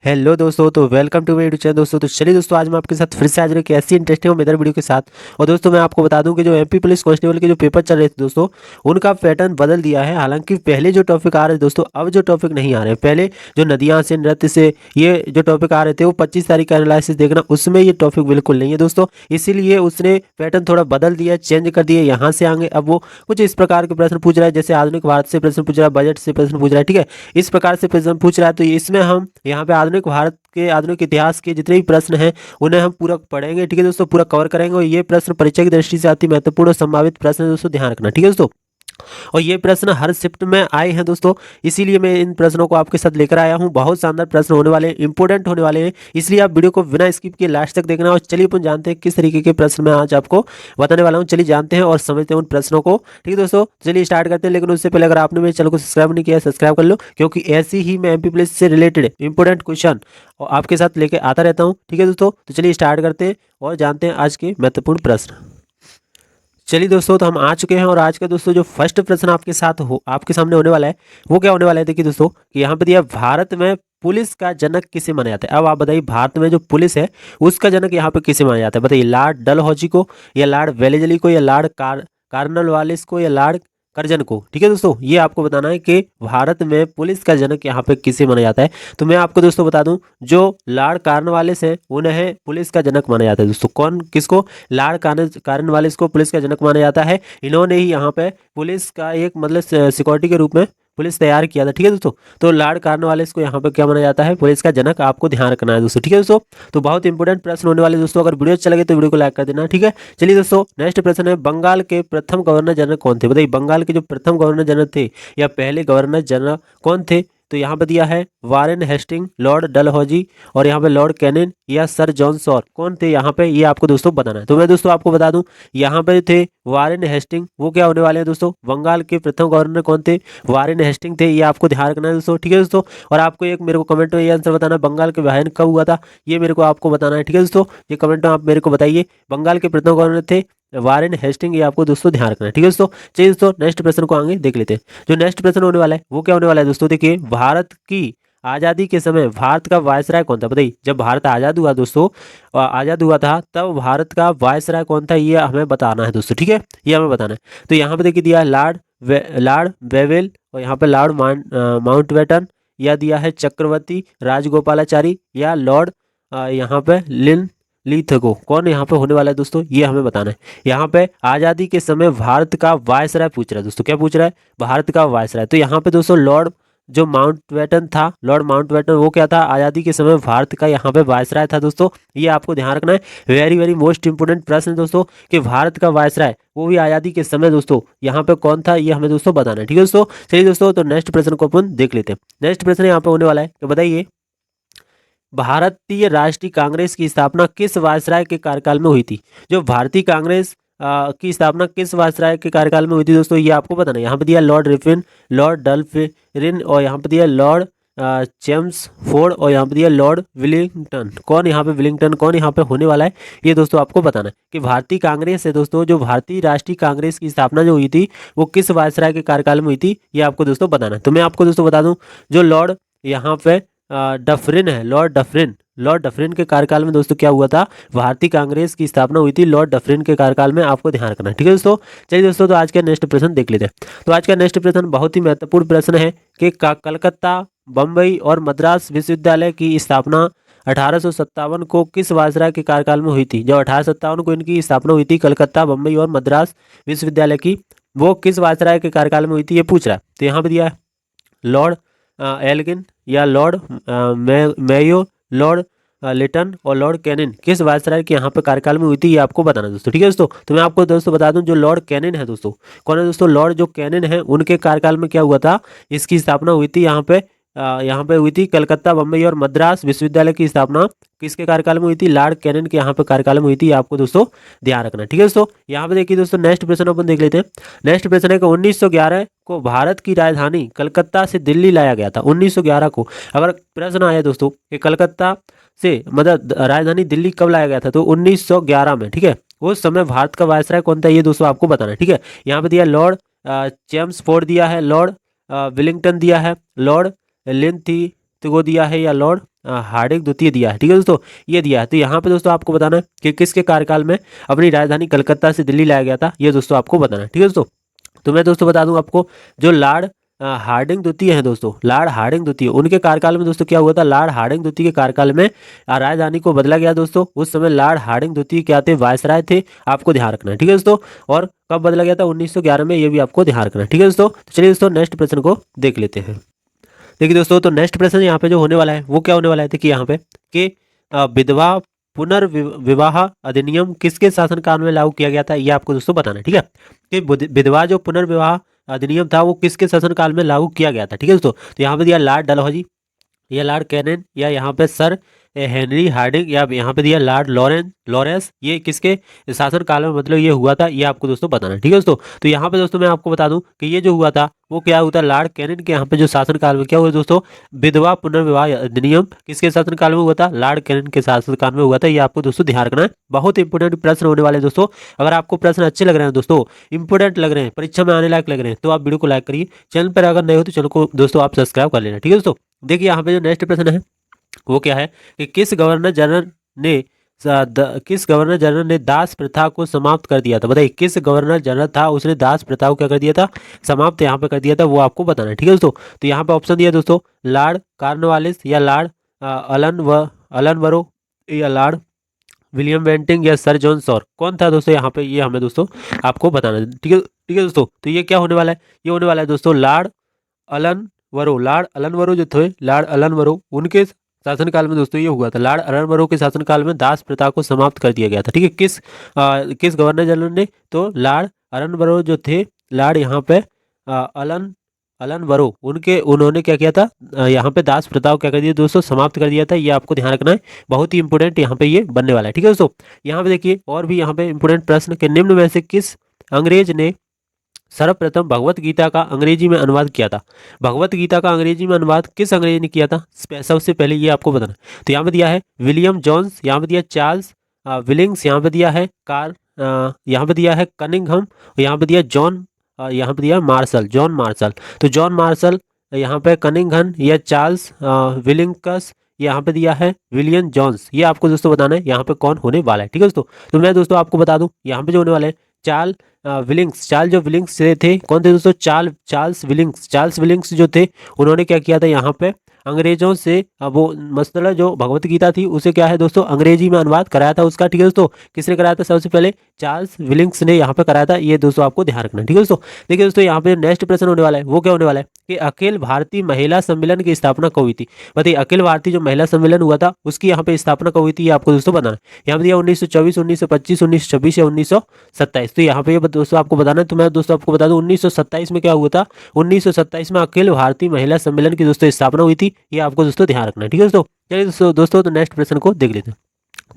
Hello दोस्तों, तो welcome to my YouTube channel. दोस्तों तो चलिए दोस्तों, आज मैं आपके साथ फिर से हाजिर हूं कि ऐसी इंटरेस्टिंग और मजेदार वीडियो के साथ। और दोस्तों मैं आपको बता दूं कि जो एमपी पुलिस कांस्टेबल के जो पेपर चल रहे थे दोस्तों, उनका पैटर्न बदल दिया है। हालांकि पहले जो टॉपिक आ रहे थे दोस्तों, अब जो टॉपिक नहीं आ रहे हैं। पहले जो नदियाँ से, नृत्य से, ये जो टॉपिक आ रहे थे वो 25 तारीख का एनालिसिस देखना, उसमें ये टॉपिक बिल्कुल नहीं है दोस्तों। इसीलिए उसने पैटर्न थोड़ा बदल दिया, चेंज कर दिया। यहाँ से आगे अब वो कुछ इस प्रकार के प्रश्न पूछ रहा है, जैसे आधुनिक भारत से प्रश्न पूछ रहा है, बजट से प्रश्न पूछ रहा है, ठीक है। इस प्रकार से प्रश्न पूछ रहा है, तो इसमें हम यहाँ पे आधुनिक भारत के, आधुनिक इतिहास के जितने भी प्रश्न हैं उन्हें हम पूरा पढ़ेंगे, ठीक है दोस्तों, पूरा कवर करेंगे। और ये प्रश्न परीक्षा की दृष्टि से अति महत्वपूर्ण और संभावित प्रश्न है दोस्तों, ध्यान रखना, ठीक है दोस्तों। और ये प्रश्न हर शिफ्ट में आए हैं दोस्तों, इसीलिए मैं इन प्रश्नों को आपके साथ लेकर आया हूं। बहुत शानदार प्रश्न होने वाले हैं, इंपॉर्टेंट होने वाले हैं, इसलिए आप वीडियो को बिना स्किप किए लास्ट तक देखना। और चलिए अपन जानते हैं किस तरीके के प्रश्न मैं आज आपको बताने वाला हूं। चलिए जानते हैं और समझते हैं उन प्रश्नों को, ठीक है दोस्तों। चलिए स्टार्ट करते हैं, लेकिन उससे पहले अगर आपने मेरे चैनल को सब्सक्राइब नहीं किया है, सब्सक्राइब कर लो, क्योंकि ऐसी ही मैं एमपी पुलिस से रिलेटेड इंपॉर्टेंट क्वेश्चन और आपके साथ लेके आता रहता हूँ, ठीक है दोस्तों। तो चलिए स्टार्ट करते हैं और जानते हैं आज के महत्वपूर्ण प्रश्न। चलिए दोस्तों, तो हम आ चुके हैं और आज का दोस्तों जो फर्स्ट प्रश्न आपके सामने होने वाला है, वो क्या होने वाला है। देखिए दोस्तों कि यहाँ पे दिया, भारत में पुलिस का जनक किसे माना जाता है। अब आप बताइए, भारत में जो पुलिस है उसका जनक यहाँ पे किसे माना जाता है। बताइए, लॉर्ड डलहौजी को, या लॉर्ड वेलेजली को, या लॉर्ड कार्नवालिस को, या लॉर्ड कर्जन को, ठीक है दोस्तों। ये आपको बताना है कि भारत में पुलिस का जनक यहाँ पे किसे माना जाता है। तो मैं आपको दोस्तों बता दूं, जो लॉर्ड कार्नवालिस है उन्हें पुलिस का जनक माना जाता है दोस्तों। कौन, किसको? लॉर्ड कार्नवालिस को पुलिस का जनक माना जाता है। इन्होंने ही यहाँ पे पुलिस का एक मतलब सिक्योरिटी के रूप में पुलिस तैयार किया था, ठीक है दोस्तों। तो लॉर्ड कार्नवालिस को यहाँ पे क्या माना जाता है? पुलिस का जनक। आपको ध्यान रखना है दोस्तों, ठीक है दोस्तों। तो बहुत इंपॉर्टेंट प्रश्न होने वाले दोस्तों, अगर वीडियो अच्छा लगे तो वीडियो को लाइक कर देना, ठीक है। चलिए दोस्तों, नेक्स्ट प्रश्न है, बंगाल के प्रथम गवर्नर जनरल कौन थे। बताइए, बंगाल के जो प्रथम गवर्नर जनरल थे या पहले गवर्नर जनरल कौन थे। तो यहाँ पे दिया है वारेन हेस्टिंग, लॉर्ड डलहौजी, और यहाँ पे लॉर्ड कैनिन, या सर जॉन सॉर, कौन थे यहाँ पे, ये आपको दोस्तों बताना है। तो मैं दोस्तों आपको बता दूं, यहाँ पे थे वारेन हेस्टिंग, वो क्या होने वाले हैं दोस्तों, बंगाल के प्रथम गवर्नर कौन थे? वारेन हेस्टिंग थे। ये आपको ध्यान रखना है दोस्तों, ठीक है दोस्तों। और आपको एक मेरे को कमेंट में ये आंसर बताना है, बंगाल के विभाजन कब हुआ था, ये मेरे को आपको बताना है, ठीक है दोस्तों। ये कमेंट में आप मेरे को बताइए, बंगाल के प्रथम गवर्नर थे वारेन हेस्टिंग, ये आपको दोस्तों ध्यान रखना है, ठीक है दोस्तों। चलिए दोस्तों, नेक्स्ट प्रश्न को आगे देख लेते हैं। जो नेक्स्ट प्रश्न होने वाला है वो क्या होने वाला है दोस्तों, देखिए, भारत की आज़ादी के समय भारत का वायसराय कौन था। बताइए, जब भारत आज़ाद हुआ दोस्तों, आज़ाद हुआ था, तब भारत का वायसराय कौन था, ये हमें बताना है दोस्तों, ठीक है। ये हमें बताना है। तो यहाँ पे देखिए दिया है लॉर्ड वेवेल, और यहाँ पे लॉर्ड माउंटबेटन, या दिया है चक्रवर्ती राजगोपालाचारी, या लॉर्ड यहाँ पे लिन लीथगो। कौन यहाँ पे होने वाला है दोस्तों, ये हमें बताना है। यहाँ पे आज़ादी के समय भारत का वायसराय पूछ रहा है दोस्तों। क्या पूछ रहा है? भारत का वायसराय। तो यहाँ पे दोस्तों लॉर्ड जो माउंटबेटन था, लॉर्ड माउंटबेटन, वो क्या था? आज़ादी के समय भारत का यहाँ पे वायसराय था दोस्तों। ये आपको ध्यान रखना है। वेरी वेरी मोस्ट इंपोर्टेंट प्रश्न है दोस्तों, कि भारत का वायसराय वो भी आज़ादी के समय दोस्तों यहाँ पे कौन था, ये हमें दोस्तों बताना है, ठीक है दोस्तों। चलिए दोस्तों, तो नेक्स्ट प्रश्न को अपन देख लेते हैं। नेक्स्ट प्रश्न यहाँ पे होने वाला है कि बताइए, भारतीय राष्ट्रीय कांग्रेस की स्थापना किस वायसराय के कार्यकाल में हुई थी। जो भारतीय कांग्रेस की स्थापना किस वायसराय के कार्यकाल में हुई थी दोस्तों, ये आपको बताना है। यहाँ पे दिया लॉर्ड रिफिन, लॉर्ड डल्फिन, और यहाँ पे दिया लॉर्ड चेम्सफोर्ड, और यहाँ पे दिया लॉर्ड विलिंगटन। कौन यहाँ पे विलिंगटन, कौन यहाँ पे होने वाला है, ये दोस्तों आपको बताना है। कि भारतीय कांग्रेस है दोस्तों, जो भारतीय राष्ट्रीय कांग्रेस की स्थापना जो हुई थी वो किस वायसराय के कार्यकाल में हुई थी, ये आपको दोस्तों बताना है। तो मैं आपको दोस्तों बता दूं, जो लॉर्ड यहाँ पे डफरिन है, लॉर्ड डफरिन के कार्यकाल में दोस्तों क्या हुआ था? भारतीय कांग्रेस की स्थापना हुई थी लॉर्ड डफरिन के कार्यकाल में। आपको ध्यान रखना है, ठीक है दोस्तों। चलिए दोस्तों, तो आज का नेक्स्ट प्रश्न देख लेते हैं। तो आज का नेक्स्ट प्रश्न बहुत ही महत्वपूर्ण प्रश्न है, कि कलकत्ता, बम्बई और मद्रास विश्वविद्यालय की स्थापना 1857 को किस वायसराय के कार्यकाल में हुई थी। जब 1857 को इनकी स्थापना हुई थी, कलकत्ता, बम्बई और मद्रास विश्वविद्यालय की, वो किस वायसराय के कार्यकाल में हुई थी, ये पूछ रहा है। तो यहाँ पे दिया है लॉर्ड एल्गिन, या लॉर्ड मेयो, लॉर्ड लिटन, और लॉर्ड कैनिन, किस वायसराय के यहाँ पे कार्यकाल में हुई थी, ये आपको बताना है दोस्तों, ठीक है दोस्तों। तो मैं आपको दोस्तों बता दूं, जो लॉर्ड कैनिन है दोस्तों, कौन है दोस्तों? लॉर्ड जो कैनिन है, उनके कार्यकाल में क्या हुआ था? इसकी स्थापना हुई थी यहाँ पे हुई थी। कलकत्ता, बम्बई और मद्रास विश्वविद्यालय की स्थापना किसके कार्यकाल में हुई थी? लॉर्ड कैनिन के यहाँ पे कार्यकाल में हुई थी। आपको दोस्तों ध्यान रखना, ठीक है दोस्तों। यहाँ पे देखिए दोस्तों, नेक्स्ट प्रश्न अपन देख लेते हैं। नेक्स्ट प्रश्न है कि 1911 को भारत की राजधानी कलकत्ता से दिल्ली लाया गया था। 1911 को अगर प्रश्न आया दोस्तों कि कलकत्ता से मतलब राजधानी दिल्ली कब लाया गया था, तो 1911 में, ठीक है। उस समय भारत का वायसराय कौन था, ये दोस्तों आपको बताना है, ठीक है। यहाँ पे दिया लॉर्ड चेम्सफोर्ड दिया है, लॉर्ड विलिंगटन दिया है, लॉर्ड लिंथिगो दिया है, या लॉर्ड हार्डिंग द्वितीय दिया है। ठीक है दोस्तों, ये दिया है। तो यहाँ पे दोस्तों आपको बताना है कि किसके कार्यकाल में अपनी राजधानी कलकत्ता से दिल्ली लाया गया था, ये दोस्तों आपको बताना है। ठीक है दोस्तों, तो मैं दोस्तों बता दूं आपको, जो लॉर्ड हार्डिंग द्वितीय है दोस्तों, लॉर्ड हार्डिंग द्वितीय, उनके कार्यकाल में दोस्तों क्या हुआ था, लॉर्ड हार्डिंग द्वितीय के कार्यकाल में राजधानी को बदला गया दोस्तों। उस समय लॉर्ड हार्डिंग द्वितीय क्या थे, वायसराय थे, आपको ध्यान रखना है। ठीक है दोस्तों, और कब बदला गया था, 1911 में, ये भी आपको ध्यान रखना है। ठीक है दोस्तों, तो चलिए दोस्तों नेक्स्ट प्रश्न को देख लेते हैं। देखिए दोस्तों, तो नेक्स्ट प्रश्न यहाँ पे जो होने वाला है वो क्या होने वाला है, देखिए यहाँ पे कि विधवा पुनर्विवाह अधिनियम किसके शासनकाल में लागू किया गया था, ये आपको दोस्तों बताना है। ठीक है, कि विधवा जो पुनर्विवाह अधिनियम था वो किसके शासनकाल में लागू किया गया था। ठीक है दोस्तों, तो यहाँ पे दिया लॉर्ड डलहौजी, या लॉर्ड कैनन, या यहाँ पे सर हेनरी हार्डिंग, या यहाँ पे दिया लॉर्ड लॉरेंस, ये किसके शासन काल में मतलब ये हुआ था, ये आपको दोस्तों बताना है। ठीक है दोस्तों, तो यहाँ पे दोस्तों मैं आपको बता दूं कि ये जो हुआ था वो क्या हुआ था, लॉर्ड कैनन के यहाँ पे जो शासन काल में क्या हुआ दोस्तों, विधवा पुनर्विवाह अधिनियम किसके शासन काल में हुआ था, लॉर्ड कैनन के शासन काल में हुआ था। ये आपको दोस्तों ध्यान रखना है, बहुत इंपोर्टेंट प्रश्न होने वाले हैं दोस्तों। अगर आपको प्रश्न अच्छे लग रहे हैं दोस्तों, इंपोर्टेंट लग रहे हैं, परीक्षा में आने लायक लग रहे हैं, तो आप वीडियो को लाइक करिए। चैनल पर अगर नए हो तो चैनल को दोस्तों आप सब्सक्राइब कर लेना। ठीक है दोस्तों, देखिए यहाँ पे जो नेक्स्ट प्रश्न है वो क्या है कि किस गवर्नर जनरल ने दास प्रथा को समाप्त कर दिया था। बताइए किस गवर्नर जनरल था, उसने दास प्रथा को क्या कर दिया था, समाप्त यहाँ पे कर दिया था, वो आपको बताना है। ठीक है दोस्तों, तो यहाँ पे ऑप्शन दिया दोस्तों, लॉर्ड कॉर्नवालिस, या लॉर्ड अलन वरो, या लॉर्ड विलियम बेंटिंग, या सर जॉन सॉर, कौन था दोस्तों यहाँ पे, ये हमें दोस्तों आपको बताना है। ठीक है दोस्तों, तो ये क्या होने वाला है, ये होने वाला है दोस्तों लॉर्ड लॉर्ड अलन वरो जो थे, लॉर्ड अलन वरो, उनके शासनकाल में दोस्तों ये हुआ था। लॉर्ड अलन वरो के शासनकाल में दास प्रथा को समाप्त कर दिया गया था। ठीक है, किस गवर्नर जनरल ने, तो लॉर्ड अलन वरो जो थे, लॉर्ड यहाँ पे अलन अलन वरो, उन्होंने क्या किया था, यहाँ पे दास प्रथा को क्या कर दिया दोस्तों, समाप्त कर दिया था। ये आपको ध्यान रखना है, बहुत ही इंपोर्टेंट यहाँ पे ये बनने वाला है। ठीक है दोस्तों, यहाँ पे देखिए और भी यहाँ पे इंपोर्टेंट प्रश्न के, निम्न में से किस अंग्रेज ने सर्वप्रथम भगवत गीता का अंग्रेजी में अनुवाद किया था। भगवत गीता का अंग्रेजी में अनुवाद किस अंग्रेज ने किया था, सबसे पहले ये आपको बताना। तो यहाँ पे दिया है विलियम जॉन्स, यहाँ पे दिया चार्ल्स विलिंग्स, यहाँ पे दिया है यहाँ पे दिया है कनिंघम, यहाँ पे दिया यहाँ पे दिया जॉन मार्शल। तो जॉन मार्शल, यहाँ पे कनिंघम, या चार्ल्स विलिंगस, यहाँ पे दिया है विलियम जॉन्स। ये आपको दोस्तों बताना है यहाँ पे कौन होने वाला है। ठीक है दोस्तों, तो मैं दोस्तों आपको बता दूं यहाँ पे जो होने वाले हैं, चार्ल्स विलिंग्स थे, कौन थे दोस्तों, चार्ल्स विलिंग्स जो थे, उन्होंने क्या किया था यहाँ पे अंग्रेजों से वो मतलब जो भगवत गीता थी उसे क्या है दोस्तों अंग्रेजी में अनुवाद कराया था उसका। ठीक है दोस्तों, किसने कराया था, सबसे पहले चार्ल्स विलिंग्स ने यहाँ पे कराया था। ये दोस्तों आपको ध्यान रखना है। ठीक है दोस्तों, देखिए दोस्तों यहाँ पे नेक्स्ट प्रश्न होने वाला है वो क्या होने वाला है कि अखिल भारतीय महिला सम्मेलन की स्थापना कब हुई थी। बताइए अखिल भारतीय जो महिला सम्मेलन हुआ था उसकी यहाँ पे स्थापना कब हुई थी, ये आपको दोस्तों बताना है। यहाँ पे दिया 1924, 1925, 1926 या 1927। तो यहाँ पे दोस्तों आपको बताना है। तो मैं दोस्तों आपको बता दूं 1927 में क्या हुआ था, 1927 में अखिल भारतीय महिला सम्मेलन की दोस्तों स्थापना हुई थी। ये आपको दोस्तों ध्यान रखना है। ठीक है दोस्तों, चलिए दोस्तों तो नेक्स्ट प्रश्न को देख लेते हैं।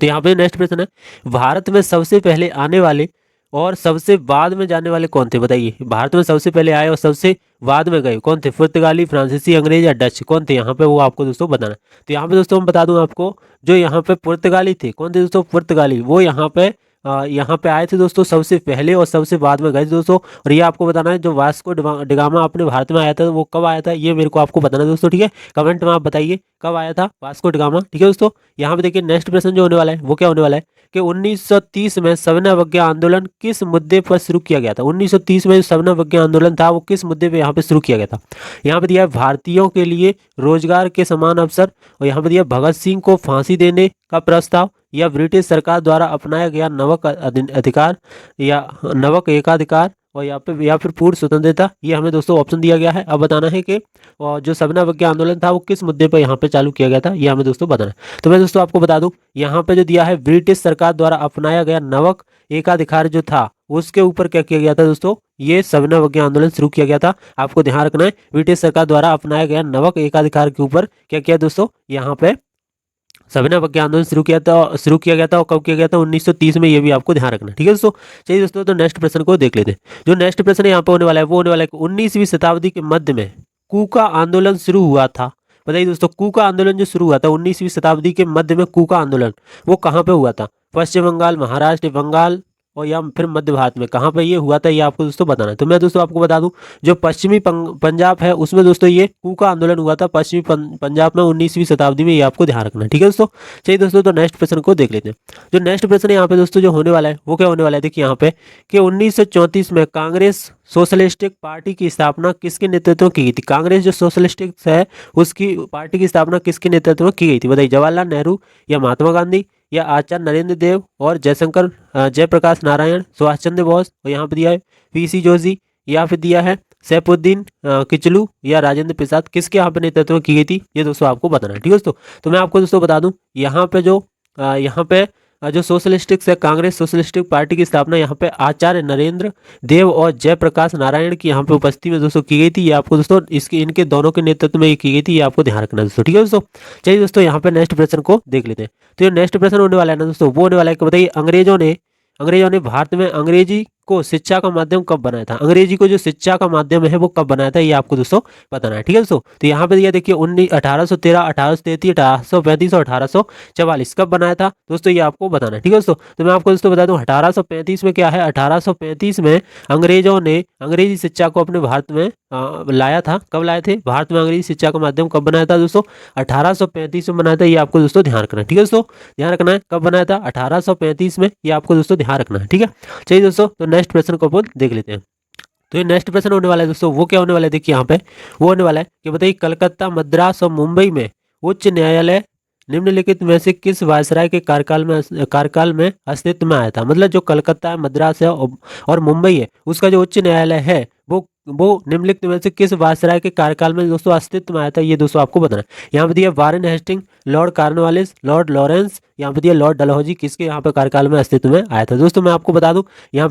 तो यहाँ पे नेक्स्ट प्रश्न है, भारत में सबसे पहले आने वाले और सबसे बाद में जाने वाले कौन थे। बताइए भारत में सबसे पहले आए और सबसे बाद में गए कौन थे, पुर्तगाली, फ्रांसीसी, अंग्रेज या डच, कौन थे यहाँ पे, वो आपको दोस्तों बताना। तो यहाँ पे दोस्तों हम बता दूं आपको, जो यहाँ पे पुर्तगाली थे, कौन थे दोस्तों, पुर्तगाली, वो यहाँ पे आए थे दोस्तों सबसे पहले और सबसे बाद में गए थे दोस्तों। और ये आपको बताना है जो वास्को डिगामा अपने भारत में आया था वो कब आया था, ये मेरे को आपको बताना है दोस्तों। ठीक है, कमेंट में आप बताइए कब आया था वास्को डिगामा। ठीक है दोस्तों, यहाँ पे देखिए नेक्स्ट प्रश्न जो होने वाला है वो क्या होने वाला है कि 1930 में सविनय अवज्ञा आंदोलन किस मुद्दे पर शुरू किया गया था। 1930 में सविनय अवज्ञा आंदोलन था वो किस मुद्दे पे यहाँ पे शुरू किया गया था। यहाँ पे दिया है भारतीयों के लिए रोजगार के समान अवसर, और यहाँ पे दिया भगत सिंह को फांसी देने का प्रस्ताव, या ब्रिटिश सरकार द्वारा अपनाया गया नवक अधिकार या नवक एकाधिकार, और या फिर पूर्ण स्वतंत्रता। ये हमें दोस्तों ऑप्शन दिया गया है। अब बताना है कि जो सविनय अवज्ञा आंदोलन था वो किस मुद्दे पर यहाँ पे चालू किया गया था, ये हमें दोस्तों बताना है। तो मैं दोस्तों आपको बता दूं यहाँ पे जो दिया है ब्रिटिश सरकार द्वारा अपनाया गया नवक एकाधिकार जो था उसके ऊपर क्या किया गया था दोस्तों, ये सविनय अवज्ञा आंदोलन शुरू किया गया था। आपको ध्यान रखना है ब्रिटिश सरकार द्वारा अपनाया गया नवक एकाधिकार के ऊपर क्या किया दोस्तों, यहाँ पे सविनय अवज्ञा आंदोलन शुरू किया गया था और कब किया गया था, 1930 में। ये भी आपको ध्यान रखना है। ठीक है दोस्तों, चलिए दोस्तों तो नेक्स्ट प्रश्न को देख लेते हैं। जो नेक्स्ट प्रश्न यहाँ पे होने वाला है वो होने वाला है 19वीं शताब्दी के मध्य में कूका आंदोलन शुरू हुआ था। बताइए दोस्तों कूका आंदोलन जो शुरू हुआ था 19वीं शताब्दी के मध्य में, कूका आंदोलन वो कहाँ पे हुआ था, पश्चिम बंगाल, महाराष्ट्र, बंगाल, और या फिर मध्य भारत में कहाँ पे ये हुआ था, ये आपको दोस्तों बताना है। तो मैं दोस्तों आपको बता दूं, जो पश्चिमी पंजाब है उसमें दोस्तों ये कूका आंदोलन हुआ था पश्चिमी पंजाब में 19वीं शताब्दी में, ये आपको ध्यान रखना है। ठीक है दोस्तों, चलिए दोस्तों तो नेक्स्ट प्रश्न को देख लेते हैं। जो नेक्स्ट प्रश्न है यहाँ पे दोस्तों जो होने वाला है वो क्या होने वाला है, देखिए यहाँ पे कि 1934 में कांग्रेस सोशलिस्टिक पार्टी की स्थापना किसके नेतृत्व में की गई थी। कांग्रेस जो सोशलिस्टिक है उसकी पार्टी की स्थापना किसके नेतृत्व में की गई थी, बताइए। जवाहरलाल नेहरू या महात्मा गांधी या आचार्य नरेंद्र देव और जयशंकर जयप्रकाश नारायण, सुभाष चंद्र बोस, और यहाँ पे दिया है पीसी जोशी, या फिर दिया है सैफुद्दीन किचलू या राजेंद्र प्रसाद, किसके यहाँ पे नेतृत्व में की गई थी, ये दोस्तों आपको बताना है। ठीक है दोस्तों, तो मैं आपको दोस्तों बता दूं यहाँ पे जो सोशलिस्टिक्स है, कांग्रेस सोशलिस्टिक पार्टी की स्थापना यहाँ पे आचार्य नरेंद्र देव और जयप्रकाश नारायण की यहाँ पे उपस्थिति में दोस्तों की गई थी। ये आपको दोस्तों इनके दोनों के नेतृत्व में ये की गई थी, ये आपको ध्यान रखना है दोस्तों। ठीक है दोस्तों, चलिए दोस्तों यहाँ पे नेक्स्ट प्रश्न को देख लेते हैं। तो ये नेक्स्ट प्रश्न होने वाला है ना दोस्तों, वो होने वाला है कि बताइए अंग्रेजों ने भारत में अंग्रेजी को शिक्षा का माध्यम कब बनाया था। अंग्रेजी को जो शिक्षा का माध्यम है वो कब बनाया था, ये आपको दोस्तों बताना है। ठीक है दोस्तों, तो यहाँ पे दिया देखिए 1813, 1833, 1835 और 1844 कब बनाया था दोस्तों, ये आपको बताना है। ठीक है दोस्तों, तो मैं आपको दोस्तों बता दूं 1835 में क्या है, 1835 में अंग्रेजों ने अंग्रेजी शिक्षा को अपने भारत में लाया था। कब लाए थे, भारत में अंग्रेजी शिक्षा का माध्यम कब बनाया था दोस्तों, 1835 में बनाया था, ये आपको दोस्तों ध्यान रखना है। ठीक है दोस्तों, ध्यान रखना है कब बनाया था, 1835 में, ये आपको दोस्तों ध्यान रखना है। ठीक है, चलिए दोस्तों तो नेक्स्ट प्रश्न को अपन देख लेते हैं। तो ये नेक्स्ट प्रश्न होने वाला है दोस्तों, वो क्या होने वाला है, देखिए यहाँ पे वो होने वाला है कि बताइए कलकत्ता, मद्रास और मुंबई में उच्च न्यायालय निम्नलिखित में से किस वायसराय के कार्यकाल में अस्तित्व में आया था। मतलब जो कलकत्ता है, मद्रास है और मुंबई है, उसका जो उच्च न्यायालय है वो निम्नलिखित में से किस वायसराय के कार्यकाल में दोस्तों अस्तित्व में आया था, ये दोस्तों आपको बताना है। यहाँ पे दिया Warren Hastings, Lord Cornwallis, Lord Lawrence, यहाँ पे दिया लॉर्ड डलहौजी, किसके यहाँ पे कार्यकाल में अस्तित्व में आया था दोस्तों। मैं आपको बता दूं यहाँ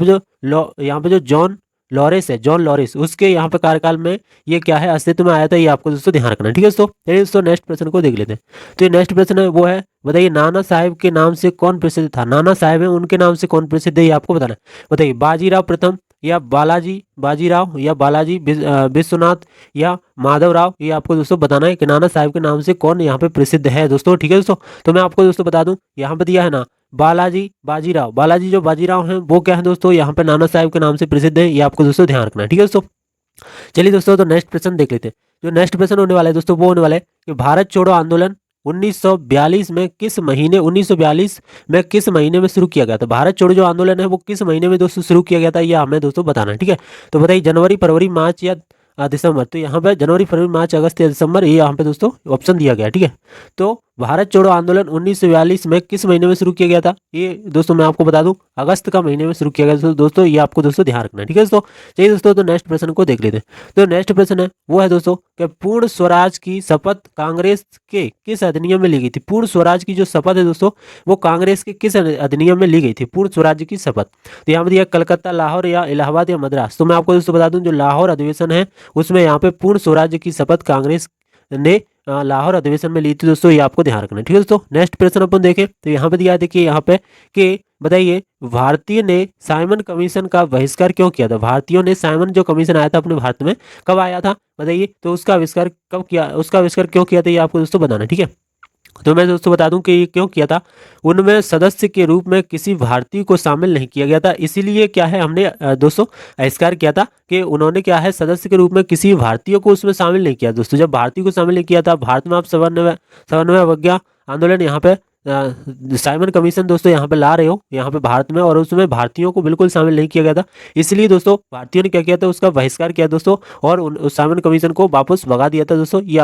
पे जो जॉन लॉरेंस उसके यहाँ पे कार्यकाल में ये क्या है अस्तित्व में आया था, ये आपको दोस्तों ध्यान रखना है। ठीक है दोस्तों, चलिए दोस्तों नेक्स्ट प्रश्न को देख लेते हैं। तो ये नेक्स्ट प्रश्न है वो है बताइए नाना साहेब के नाम से कौन प्रसिद्ध था। नाना साहेब है उनके नाम से कौन प्रसिद्ध है, ये आपको बताना है। बताइए बाजीराव प्रथम या बाजीराव या बालाजी विश्वनाथ या माधवराव, ये आपको दोस्तों बताना है कि नाना साहेब के नाम से कौन यहाँ पे प्रसिद्ध है दोस्तों। ठीक है दोस्तों, तो मैं आपको दोस्तों बता दूं यहाँ पे दिया है ना बालाजी जो बाजीराव हैं वो क्या है दोस्तों, यहाँ पे नाना साहेब के नाम से प्रसिद्ध है, ये आपको दोस्तों ध्यान रखना है। ठीक है दोस्तों, चलिए दोस्तों तो नेक्स्ट प्रश्न देख लेते हैं। जो नेक्स्ट प्रश्न होने वाला है दोस्तों वो होने वाला है कि भारत छोड़ो आंदोलन 1942 में किस महीने में शुरू किया गया था। भारत छोड़ो जो आंदोलन है वो किस महीने में दोस्तों शुरू किया गया था, ये हमें दोस्तों बताना है। ठीक है, तो बताइए जनवरी, फरवरी, मार्च या दिसंबर। तो यहाँ पे जनवरी, फरवरी, मार्च, अगस्त या दिसंबर, ये यहाँ पे दोस्तों ऑप्शन दिया गया। ठीक है, तो भारत छोड़ो आंदोलन 1942 में किस महीने में शुरू किया गया था, ये दोस्तों मैं आपको बता दूं अगस्त का महीने में शुरू किया गया दोस्तों, ये आपको दोस्तों ध्यान रखना है। ठीक है दोस्तों, चलिए दोस्तों तो नेक्स्ट प्रश्न को देख लेते हैं। तो नेक्स्ट प्रश्न है वो है दोस्तों कि पूर्ण स्वराज की शपथ कांग्रेस के किस अधिनियम में ली गई थी। पूर्ण स्वराज की जो शपथ है दोस्तों वो कांग्रेस के किस अधिनियम में ली गई थी, पूर्ण स्वराज की शपथ। तो यहाँ पर दिया कलकत्ता, लाहौर या इलाहाबाद या मद्रास। तो मैं आपको दोस्तों बता दूं जो लाहौर अधिवेशन है उसमें यहाँ पे पूर्ण स्वराज की शपथ कांग्रेस ने लाहौर अधिवेशन में ली थी दोस्तों, ये आपको ध्यान रखना है। ठीक है दोस्तों, नेक्स्ट प्रश्न अपन देखें तो यहाँ पे दिया देखिए यहाँ पे कि बताइए भारतीय ने साइमन कमीशन का बहिष्कार क्यों किया था। भारतीयों ने साइमन जो कमीशन आया था अपने भारत में कब आया था बताइए, तो उसका आविष्कार कब किया, उसका आविष्कार क्यों किया था, ये आपको दोस्तों बताना है। ठीक है, तो मैं दोस्तों बता दूं कि ये क्यों किया था। उनमें सदस्य के रूप में किसी भारतीय को शामिल नहीं किया गया था, इसीलिए क्या है हमने दोस्तों आविष्कार किया था कि उन्होंने क्या है सदस्य के रूप में किसी भारतीय को उसमें शामिल नहीं किया दोस्तों। जब भारतीय को शामिल नहीं किया था, भारत में आप समन्वय अवज्ञा आंदोलन यहाँ पे साइमन कमीशन दोस्तों यहाँ पे ला रहे हो यहाँ पे भारत में, और उसमें भारतीयों को बिल्कुल शामिल नहीं किया गया था, इसलिए दोस्तों भारतीयों ने क्या किया था उसका बहिष्कार किया दोस्तों, और उस साइमन कमीशन को वापस भगा दिया था दोस्तों। ये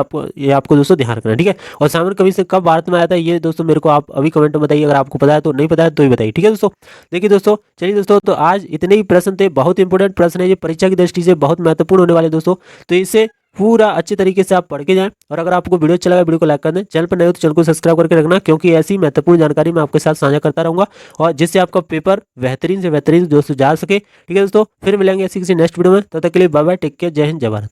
आपको दोस्तों ध्यान रखना है। ठीक है, और साइमन कमीशन कब भारत में आया था ये दोस्तों मेरे को आप अभी कमेंट में बताइए, अगर आपको पता है तो, नहीं पता है तो ही बताइए। ठीक है दोस्तों, देखिए दोस्तों चलिए दोस्तों तो आज इतने ही प्रश्न थे, बहुत इंपॉर्टेंट प्रश्न है ये, परीक्षा की दृष्टि से बहुत महत्वपूर्ण होने वाले दोस्तों, तो इसे पूरा अच्छे तरीके से आप पढ़ के जाएं। और अगर आपको वीडियो अच्छा लगा वीडियो को लाइक कर दें, चैनल पर नए हो तो चैनल को सब्सक्राइब करके रखना, क्योंकि ऐसी महत्वपूर्ण जानकारी मैं आपके साथ साझा करता रहूंगा और जिससे आपका पेपर बेहतरीन से बेहतरीन दोस्तों जा सके। ठीक है दोस्तों, फिर मिलेंगे ऐसी किसी नेक्स्ट वीडियो में, तब तक के लिए बाय बाय, टेक केयर, जय हिंद, जय भारत।